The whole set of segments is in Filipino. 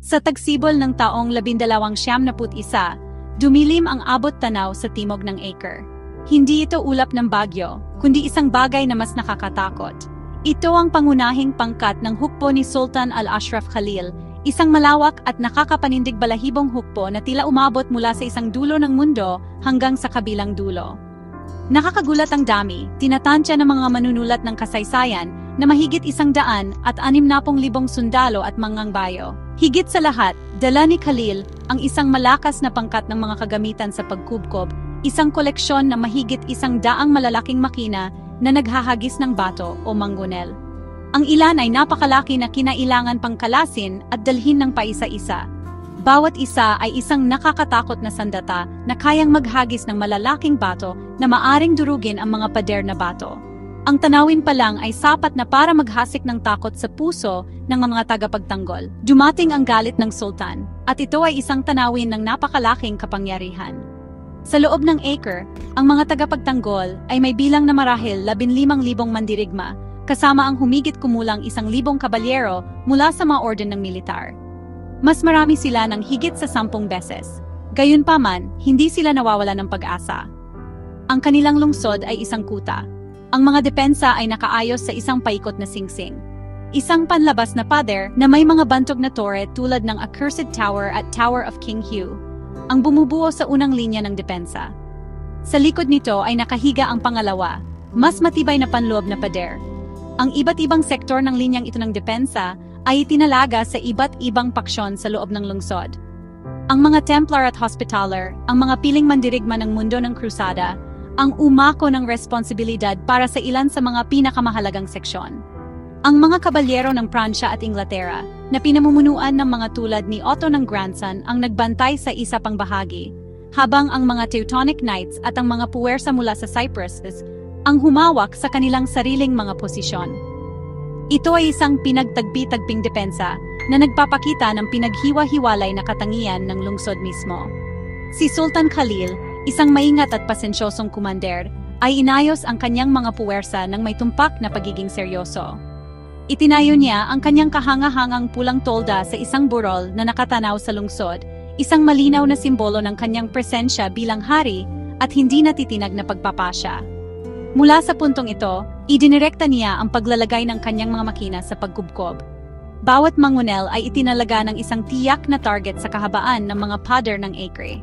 Sa tagsibol ng taong 1291, dumilim ang abot tanaw sa timog ng Acre. Hindi ito ulap ng bagyo, kundi isang bagay na mas nakakatakot. Ito ang pangunahing pangkat ng hukbo ni Sultan Al-Ashraf Khalil, isang malawak at nakakapanindig balahibong hukbo na tila umabot mula sa isang dulo ng mundo hanggang sa kabilang dulo. Nakakagulat ang dami, tinatansya ng mga manunulat ng kasaysayan na mahigit 160,000 sundalo at manggangbayo. Higit sa lahat, dala ni Khalil ang isang malakas na pangkat ng mga kagamitan sa pagkubkob, isang koleksyon na mahigit 100 malalaking makina na naghahagis ng bato o manggunel. Ang ilan ay napakalaki na kinailangan pang kalasin at dalhin ng paisa-isa. Bawat isa ay isang nakakatakot na sandata na kayang maghagis ng malalaking bato na maaring durugin ang mga pader na bato. Ang tanawin pa lang ay sapat na para maghasik ng takot sa puso ng mga tagapagtanggol. Dumating ang galit ng sultan, at ito ay isang tanawin ng napakalaking kapangyarihan. Sa loob ng Acre, ang mga tagapagtanggol ay may bilang na marahil 15,000 mandirigma, kasama ang humigit kumulang 1,000 kabalyero mula sa mga orden ng militar. Mas marami sila ng higit sa 10 beses. Gayunpaman, hindi sila nawawala ng pag-asa. Ang kanilang lungsod ay isang kuta. Ang mga depensa ay nakaayos sa isang paikot na singsing. Isang panlabas na pader na may mga bantog na tore tulad ng Accursed Tower at Tower of King Hugh, ang bumubuo sa unang linya ng depensa. Sa likod nito ay nakahiga ang pangalawa, mas matibay na panloob na pader. Ang iba't ibang sektor ng linyang ito ng depensa ay itinalaga sa iba't ibang paksyon sa loob ng lungsod. Ang mga Templar at Hospitaller, ang mga piling mandirigma ng mundo ng krusada, ang umako ng responsibilidad para sa ilan sa mga pinakamahalagang seksyon. Ang mga kabalyero ng Pransya at Inglaterra, na pinamumunuan ng mga tulad ni Otto ng Grandson ang nagbantay sa isa pang bahagi, habang ang mga Teutonic Knights at ang mga puwersa mula sa Cyprus ang humawak sa kanilang sariling mga posisyon. Ito ay isang pinagtagpi-tagping depensa na nagpapakita ng pinaghiwa-hiwalay na katangian ng lungsod mismo. Si Sultan Khalil, isang maingat at pasensyosong kumander, ay inayos ang kanyang mga puwersa ng may tumpak na pagiging seryoso. Itinayo niya ang kanyang kahanga-hangang pulang tolda sa isang burol na nakatanaw sa lungsod, isang malinaw na simbolo ng kanyang presensya bilang hari at hindi natitinag na pagpapasya. Mula sa puntong ito, idinirekta niya ang paglalagay ng kanyang mga makina sa pagkubkob. Bawat mangunel ay itinalaga ng isang tiyak na target sa kahabaan ng mga pader ng Acre.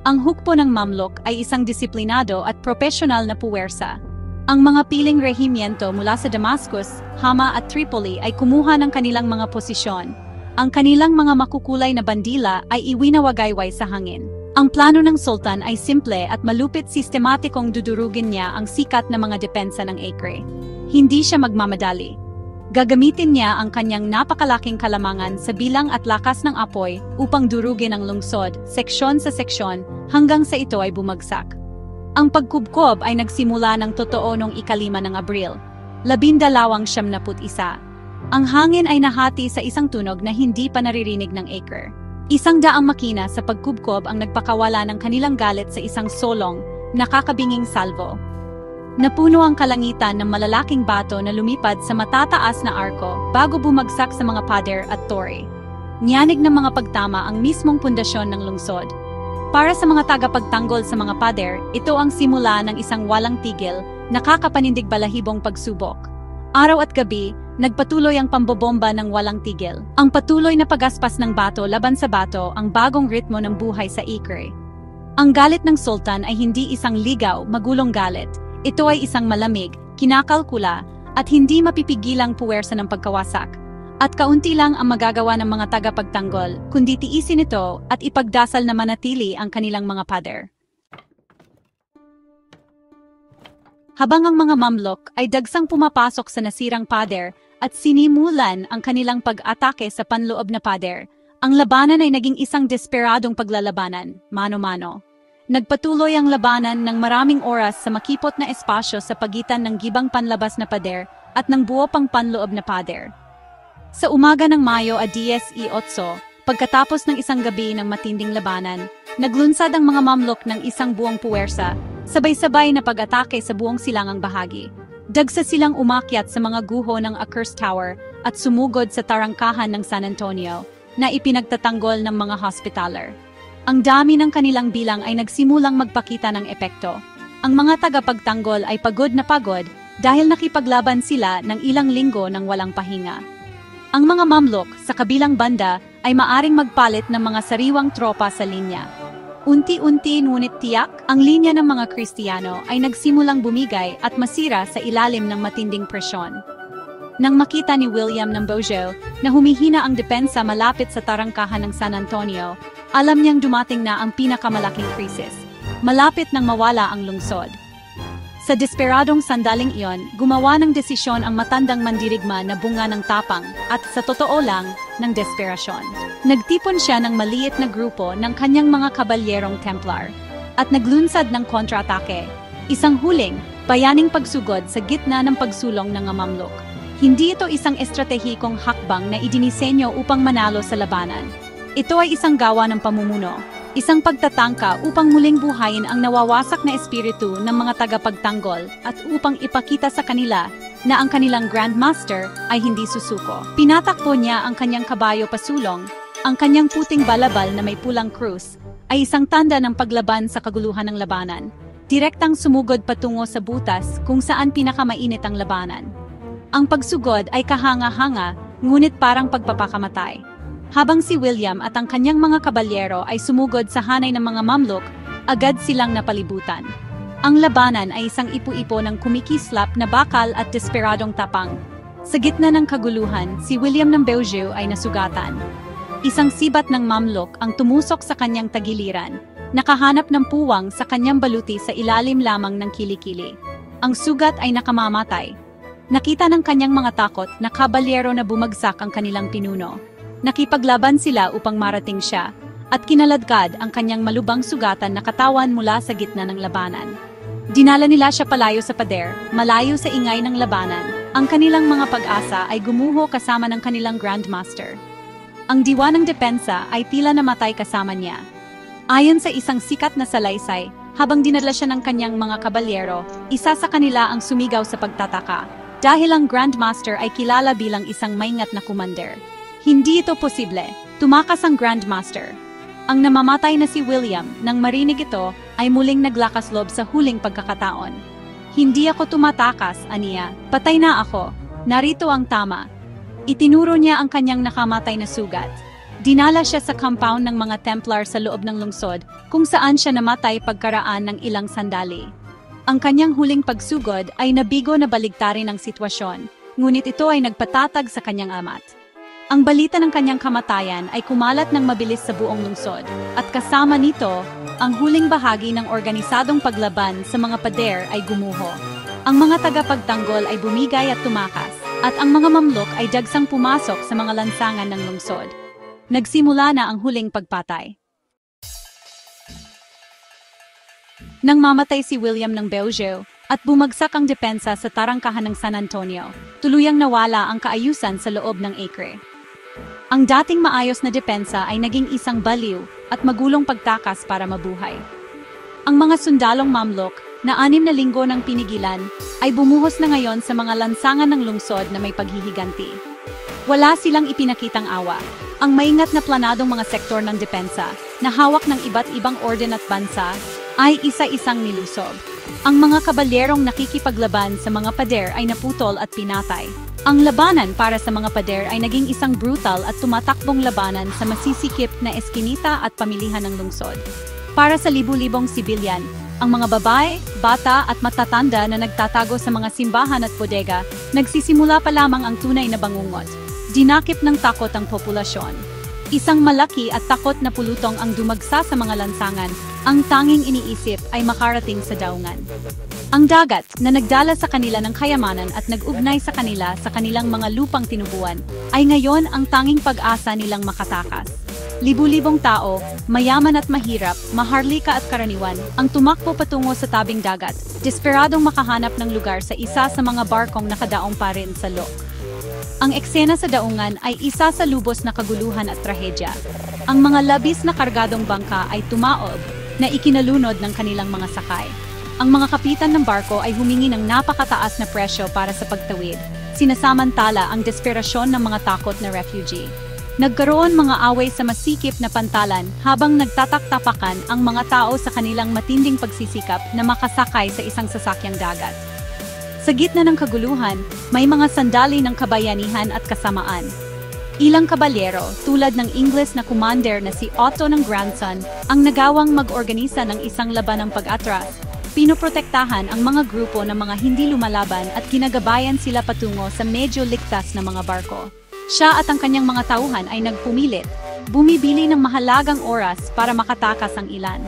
Ang hukbo ng Mamluk ay isang disiplinado at propesyonal na puwersa. Ang mga piling rehimiento mula sa Damascus, Hama at Tripoli ay kumuha ng kanilang mga posisyon. Ang kanilang mga makukulay na bandila ay iwinawagayway sa hangin. Ang plano ng sultan ay simple at malupit, sistematikong dudurugin niya ang sikat na mga depensa ng Acre. Hindi siya magmamadali. Gagamitin niya ang kanyang napakalaking kalamangan sa bilang at lakas ng apoy upang durugin ang lungsod, seksyon sa seksyon, hanggang sa ito ay bumagsak. Ang pagkubkob ay nagsimula ng totoo noong 5 ng Abril, 1291. Ang hangin ay nahati sa isang tunog na hindi pa naririnig ng Acre. 100 makina sa pagkubkob ang nagpakawala ng kanilang galit sa isang solong, nakakabinging salvo. Napuno ang kalangitan ng malalaking bato na lumipad sa matataas na arko bago bumagsak sa mga pader at tore. Niyanig ng mga pagtama ang mismong pundasyon ng lungsod. Para sa mga tagapagtanggol sa mga pader, ito ang simula ng isang walang tigil, nakakapanindig balahibong pagsubok. Araw at gabi, nagpatuloy ang pambobomba ng walang tigil. Ang patuloy na pagaspas ng bato laban sa bato ang bagong ritmo ng buhay sa Acre. Ang galit ng sultan ay hindi isang ligaw, magulong galit. Ito ay isang malamig, kinakalkula, at hindi mapipigilang puwersa ng pagkawasak. At kaunti lang ang magagawa ng mga tagapagtanggol, kundi tiisin ito at ipagdasal na manatili ang kanilang mga pader. Habang ang mga Mamluk ay dagsang pumapasok sa nasirang pader at sinimulan ang kanilang pag-atake sa panloob na pader, ang labanan ay naging isang desperadong paglalabanan, mano-mano. Nagpatuloy ang labanan ng maraming oras sa makipot na espasyo sa pagitan ng gibang panlabas na pader at ng buo pang panloob na pader. Sa umaga ng Mayo 10, pagkatapos ng isang gabi ng matinding labanan, naglunsad ang mga Mamluk ng isang buong puwersa, sabay-sabay na pag-atake sa buong silangang bahagi. Dagsa silang umakyat sa mga guho ng Accursed Tower at sumugod sa tarangkahan ng San Antonio. na ipinagtatanggol ng mga hospitaler. Ang dami ng kanilang bilang ay nagsimulang magpakita ng epekto. Ang mga tagapagtanggol ay pagod na pagod dahil nakipaglaban sila ng ilang linggo ng walang pahinga. Ang mga Mamluk sa kabilang banda ay maaring magpalit ng mga sariwang tropa sa linya. Unti-unti ngunit tiyak, ang linya ng mga Kristiyano ay nagsimulang bumigay at masira sa ilalim ng matinding presyon. Nang makita ni William ng Beaujeu na humihina ang depensa malapit sa tarangkahan ng San Antonio, alam niyang dumating na ang pinakamalaking krisis. Malapit nang mawala ang lungsod. Sa desperadong sandaling iyon, gumawa ng desisyon ang matandang mandirigma na bunga ng tapang at sa totoo lang, ng desperasyon. Nagtipon siya ng maliit na grupo ng kanyang mga kabalyerong Templar at naglunsad ng kontratake, isang huling, bayaning pagsugod sa gitna ng pagsulong ng Mamluk. Hindi ito isang estratehikong hakbang na idinisenyo upang manalo sa labanan. Ito ay isang gawa ng pamumuno, isang pagtatangka upang muling buhayin ang nawawasak na espiritu ng mga tagapagtanggol at upang ipakita sa kanila na ang kanilang Grand Master ay hindi susuko. Pinatakbo niya ang kanyang kabayo pasulong, ang kanyang puting balabal na may pulang krus ay isang tanda ng paglaban sa kaguluhan ng labanan. Direktang sumugod patungo sa butas kung saan pinakamainit ang labanan. Ang pagsugod ay kahanga-hanga, ngunit parang pagpapakamatay. Habang si William at ang kanyang mga kabalyero ay sumugod sa hanay ng mga Mamluk, agad silang napalibutan. Ang labanan ay isang ipu-ipo ng kumikislap na bakal at desperadong tapang. Sa gitna ng kaguluhan, si William ng Beaujeu ay nasugatan. Isang sibat ng Mamluk ang tumusok sa kanyang tagiliran, nakahanap ng puwang sa kanyang baluti sa ilalim lamang ng kilikili. Ang sugat ay nakamamatay. Nakita ng kanyang mga takot na kabalyero na bumagsak ang kanilang pinuno. Nakipaglaban sila upang marating siya, at kinaladkad ang kanyang malubang sugatan na katawan mula sa gitna ng labanan. Dinala nila siya palayo sa pader, malayo sa ingay ng labanan. Ang kanilang mga pag-asa ay gumuho kasama ng kanilang Grand Master. Ang diwa ng depensa ay tila namatay kasama niya. Ayon sa isang sikat na salaysay, habang dinadala siya ng kanyang mga kabalyero, isa sa kanila ang sumigaw sa pagtataka. Dahil ang Grand Master ay kilala bilang isang maingat na commander. Hindi ito posible. Tumakas ang Grand Master. Ang namamatay na si William, nang marinig ito, ay muling naglakas loob sa huling pagkakataon. Hindi ako tumatakas, aniya. Patay na ako. Narito ang tama. Itinuro niya ang kanyang nakamatay na sugat. Dinala siya sa compound ng mga Templar sa loob ng lungsod, kung saan siya namatay pagkaraan ng ilang sandali. Ang kanyang huling pagsugod ay nabigo na baligtarin ang sitwasyon, ngunit ito ay nagpatatag sa kanyang amat. Ang balita ng kanyang kamatayan ay kumalat ng mabilis sa buong lungsod, at kasama nito, ang huling bahagi ng organisadong paglaban sa mga pader ay gumuho. Ang mga tagapagtanggol ay bumigay at tumakas, at ang mga Mamluk ay dagsang pumasok sa mga lansangan ng lungsod. Nagsimula na ang huling pagpatay. Nang mamatay si William ng Beaujeu at bumagsak ang depensa sa tarangkahan ng San Antonio, tuluyang nawala ang kaayusan sa loob ng Acre. Ang dating maayos na depensa ay naging isang baliw at magulong pagtakas para mabuhay. Ang mga sundalong Mamluk na 6 na linggo ng pinigilan ay bumuhos na ngayon sa mga lansangan ng lungsod na may paghihiganti. Wala silang ipinakitang awa. Ang maingat na planadong mga sektor ng depensa na hawak ng iba't ibang orden at bansa ay isa-isang nilusob. Ang mga kabalyerong nakikipaglaban sa mga pader ay naputol at pinatay. Ang labanan para sa mga pader ay naging isang brutal at tumatakbong labanan sa masisikip na eskinita at pamilihan ng lungsod. Para sa libu-libong sibilyan, ang mga babae, bata at matatanda na nagtatago sa mga simbahan at bodega, nagsisimula pa lamang ang tunay na bangungot. Dinakip ng takot ang populasyon. Isang malaki at takot na pulutong ang dumagsa sa mga lansangan, ang tanging iniisip ay makarating sa daungan. Ang dagat na nagdala sa kanila ng kayamanan at nag-ugnay sa kanila sa kanilang mga lupang tinubuan, ay ngayon ang tanging pag-asa nilang makatakas. Libu-libong tao, mayaman at mahirap, maharlika at karaniwan, ang tumakbo patungo sa tabing dagat, desperadong makahanap ng lugar sa isa sa mga barkong nakadaong pa rin sa lok. Ang eksena sa daungan ay isa sa lubos na kaguluhan at trahedya. Ang mga labis na kargadong bangka ay tumaob na ikinalunod ng kanilang mga sakay. Ang mga kapitan ng barko ay humingi ng napakataas na presyo para sa pagtawid, sinasamantala ang desperasyon ng mga takot na refugee. Nagkaroon mga away sa masikip na pantalan habang nagtataktapakan ang mga tao sa kanilang matinding pagsisikap na makasakay sa isang sasakyang dagat. Sa gitna ng kaguluhan, may mga sandali ng kabayanihan at kasamaan. Ilang kabalyero, tulad ng Ingles na commander na si Otto ng Grandson, ang nagawang mag-organisa ng isang labanang pag-atras. Pinoprotektahan ang mga grupo ng mga hindi lumalaban at ginagabayan sila patungo sa medyo ligtas na mga barko. Siya at ang kanyang mga tauhan ay nagpumilit, bumibili ng mahalagang oras para makatakas ang ilan.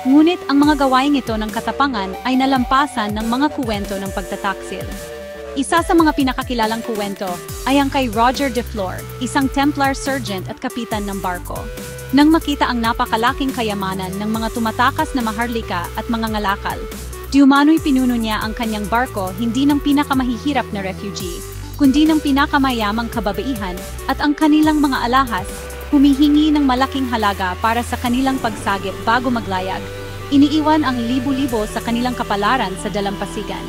Ngunit ang mga gawaing ito ng katapangan ay nalampasan ng mga kuwento ng pagtataksil. Isa sa mga pinakakilalang kuwento ay ang kay Roger de Flor, isang Templar sergeant at kapitan ng barko. Nang makita ang napakalaking kayamanan ng mga tumatakas na maharlika at mga ngalakal, di umano'y pinuno niya ang kanyang barko hindi ng pinakamahihirap na refugee, kundi ng pinakamayamang kababaihan at ang kanilang mga alahas, humihingi ng malaking halaga para sa kanilang pagsagip bago maglayag. Iniiwan ang libo-libo sa kanilang kapalaran sa dalampasigan.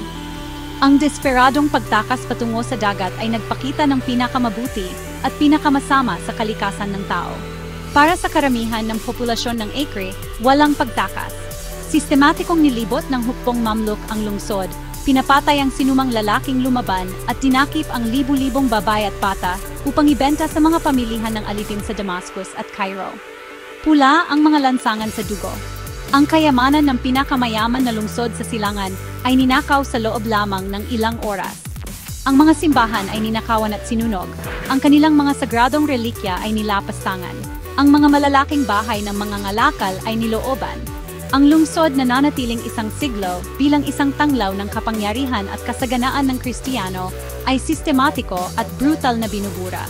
Ang desperadong pagtakas patungo sa dagat ay nagpakita ng pinakamabuti at pinakamasama sa kalikasan ng tao. Para sa karamihan ng populasyon ng Acre, walang pagtakas. Sistematikong nilibot ng hukbong Mamluk ang lungsod, pinapatay ang sinumang lalaking lumaban at tinakip ang libu-libong babae at bata upang ibenta sa mga pamilihan ng alipin sa Damascus at Cairo. Pula ang mga lansangan sa dugo. Ang kayamanan ng pinakamayaman na lungsod sa silangan ay ninakaw sa loob lamang ng ilang oras. Ang mga simbahan ay ninakawan at sinunog. Ang kanilang mga sagradong relikya ay nilapastangan. Ang mga malalaking bahay ng mga ngalakal ay nilooban. Ang lungsod na nanatiling isang siglo bilang isang tanglaw ng kapangyarihan at kasaganaan ng Kristiyano ay sistematiko at brutal na binubura.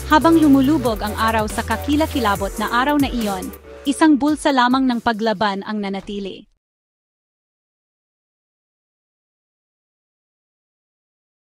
Habang lumulubog ang araw sa kakilakilabot na araw na iyon, isang bulsa lamang ng paglaban ang nanatili.